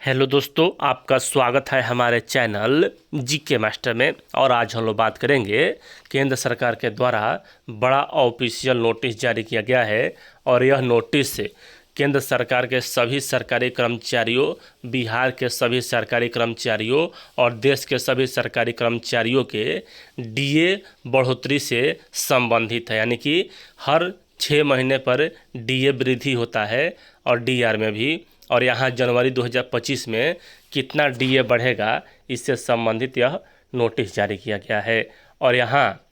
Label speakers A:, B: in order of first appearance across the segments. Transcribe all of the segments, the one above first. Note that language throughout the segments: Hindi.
A: हेलो दोस्तों, आपका स्वागत है हमारे चैनल जीके मास्टर में। और आज हम लोग बात करेंगे केंद्र सरकार के द्वारा बड़ा ऑफिशियल नोटिस जारी किया गया है। और यह नोटिस केंद्र सरकार के सभी सरकारी कर्मचारियों, बिहार के सभी सरकारी कर्मचारियों और देश के सभी सरकारी कर्मचारियों के डीए बढ़ोतरी से संबंधित है। यानी कि हर 6 महीने पर डीए वृद्धि होता है और डीआर में भी। और यहाँ जनवरी 2025 में कितना डीए बढ़ेगा, इससे संबंधित यह नोटिस जारी किया गया है। और यहाँ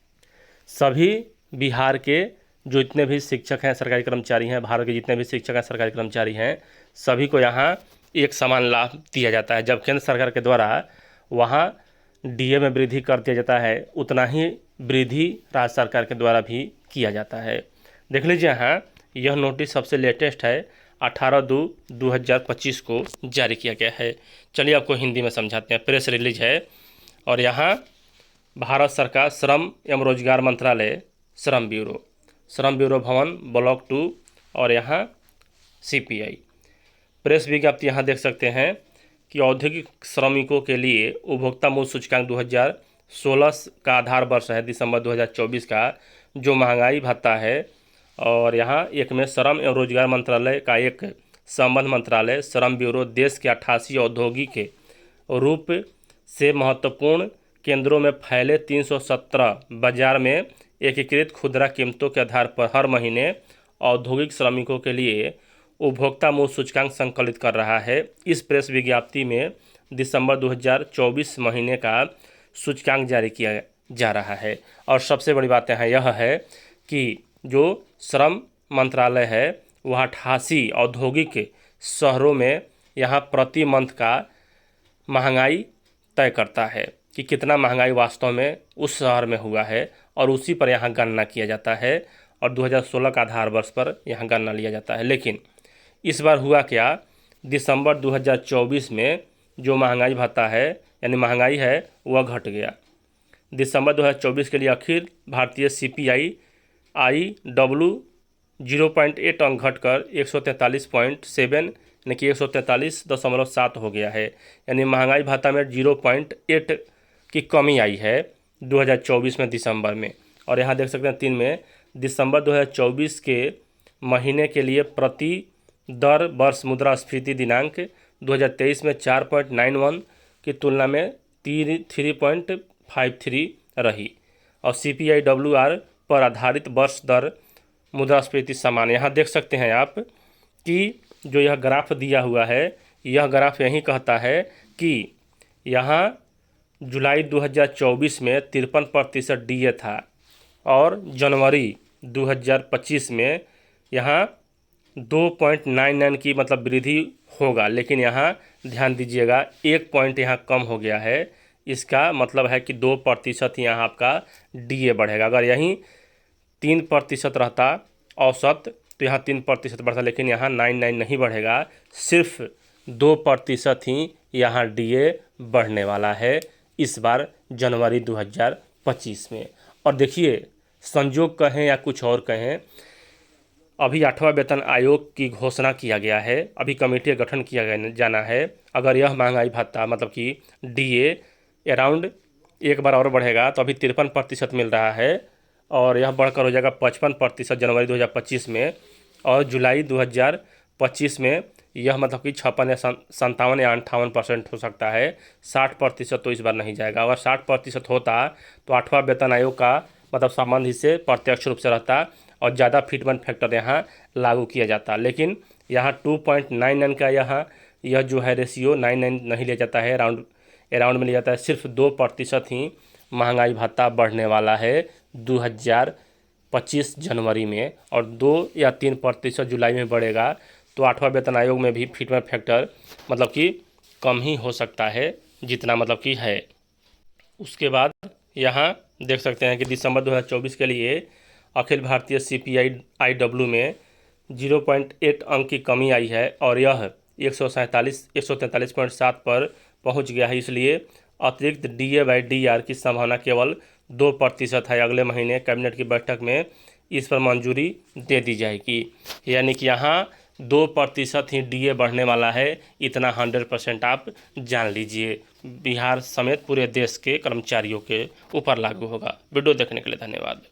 A: सभी बिहार के जो इतने भी शिक्षक हैं, सरकारी कर्मचारी हैं, भारत के जितने भी शिक्षक हैं, सरकारी कर्मचारी हैं, सभी को यहाँ एक समान लाभ दिया जाता है। जब केंद्र सरकार के द्वारा वहाँ डीए में वृद्धि कर दिया जाता है, उतना ही वृद्धि राज्य सरकार के द्वारा भी किया जाता है। देख लीजिए, यहाँ यह नोटिस सबसे लेटेस्ट है, 18/2/2025 को जारी किया गया है। चलिए आपको हिंदी में समझाते हैं। प्रेस रिलीज है और यहाँ भारत सरकार श्रम एवं रोजगार मंत्रालय, श्रम ब्यूरो भवन ब्लॉक 2 और यहाँ सीपीआई प्रेस विज्ञप्ति यहाँ देख सकते हैं कि औद्योगिक श्रमिकों के लिए उपभोक्ता मूल्य सूचकांक 2016 का आधार वर्ष है दिसंबर 2024 का, जो महंगाई भत्ता है। और यहाँ एक में श्रम एवं रोजगार मंत्रालय का एक संबंध मंत्रालय श्रम ब्यूरो देश के 88 औद्योगिक के रूप से महत्वपूर्ण केंद्रों में फैले 317 बाजार में एकीकृत खुदरा कीमतों के आधार पर हर महीने औद्योगिक श्रमिकों के लिए उपभोक्ता मूल्य सूचकांक संकलित कर रहा है। इस प्रेस विज्ञप्ति में दिसंबर 2024 महीने का सूचकांक जारी किया जा रहा है। और सबसे बड़ी बात यहाँ यह है कि जो श्रम मंत्रालय है वह 88 औद्योगिक शहरों में यहाँ प्रति मंथ का महंगाई तय करता है कि कितना महंगाई वास्तव में उस शहर में हुआ है, और उसी पर यहाँ गणना किया जाता है। और 2016 का आधार वर्ष पर यहाँ गणना लिया जाता है। लेकिन इस बार हुआ क्या, दिसंबर 2024 में जो महंगाई भत्ता है यानी महंगाई है वह घट गया। दिसंबर 2024 के लिए अखिल भारतीय CPI IW 0.8 अंक घटकर 143.7 यानी कि 143.7 हो गया है। यानी महंगाई भत्ता में 0.8 की कमी आई है 2024 में दिसंबर में। और यहाँ देख सकते हैं 3 में दिसंबर 2024 के महीने के लिए प्रति दर वर्ष मुद्रास्फीति दिनांक 2023 में 4.91 की तुलना में 3.53 रही। और CPI WR पर आधारित वर्ष दर मुद्रास्फीति समान। यहाँ देख सकते हैं आप कि जो यह ग्राफ दिया हुआ है, यह ग्राफ यही कहता है कि यहाँ जुलाई 2024 में 53% डीए था और जनवरी 2025 में यहाँ 2.99 की मतलब वृद्धि होगा। लेकिन यहाँ ध्यान दीजिएगा 1 पॉइंट यहाँ कम हो गया है। इसका मतलब है कि 2% यहाँ आपका डीए बढ़ेगा। अगर यहीं 3% रहता औसत तो यहाँ 3% बढ़ता, लेकिन यहाँ 99 नहीं बढ़ेगा, सिर्फ 2% ही यहाँ डीए बढ़ने वाला है इस बार जनवरी 2025 में। और देखिए, संजोग कहें या कुछ और कहें, अभी 8वां वेतन आयोग की घोषणा किया गया है, अभी कमेटी का गठन किया जाना है। अगर यह महंगाई भत्ता मतलब कि डीए अराउंड एक बार और बढ़ेगा तो अभी 53% मिल रहा है और यह बढ़कर हो जाएगा 55% जनवरी 2025 में। और जुलाई 2025 में यह मतलब कि 56 या 57 या 58% हो सकता है। 60% तो इस बार नहीं जाएगा। अगर 60% होता तो 8वां वेतन आयोग का मतलब संबंध इससे प्रत्यक्ष रूप से रहता और ज़्यादा फिटमेंट फैक्टर यहाँ लागू किया जाता। लेकिन यहाँ 2.99 का यह जो है रेशियो 99 नहीं लिया जाता है, अराउंड में लिया जाता है। सिर्फ 2% ही महंगाई भत्ता बढ़ने वाला है 2025 जनवरी में, और 2 या 3% जुलाई में बढ़ेगा। तो 8वां वेतन आयोग में भी फिटमेंट फैक्टर मतलब कि कम ही हो सकता है जितना मतलब कि है। उसके बाद यहाँ देख सकते हैं कि दिसंबर 2024 के लिए अखिल भारतीय CPI IW में 0.8 अंक की कमी आई है और यह 143.7 पर पहुँच गया है। इसलिए अतिरिक्त DA/DR की संभावना केवल 2% है। अगले महीने कैबिनेट की बैठक में इस पर मंजूरी दे दी जाएगी। यानी कि यहाँ 2% ही डीए बढ़ने वाला है, इतना 100% आप जान लीजिए। बिहार समेत पूरे देश के कर्मचारियों के ऊपर लागू होगा। वीडियो देखने के लिए धन्यवाद।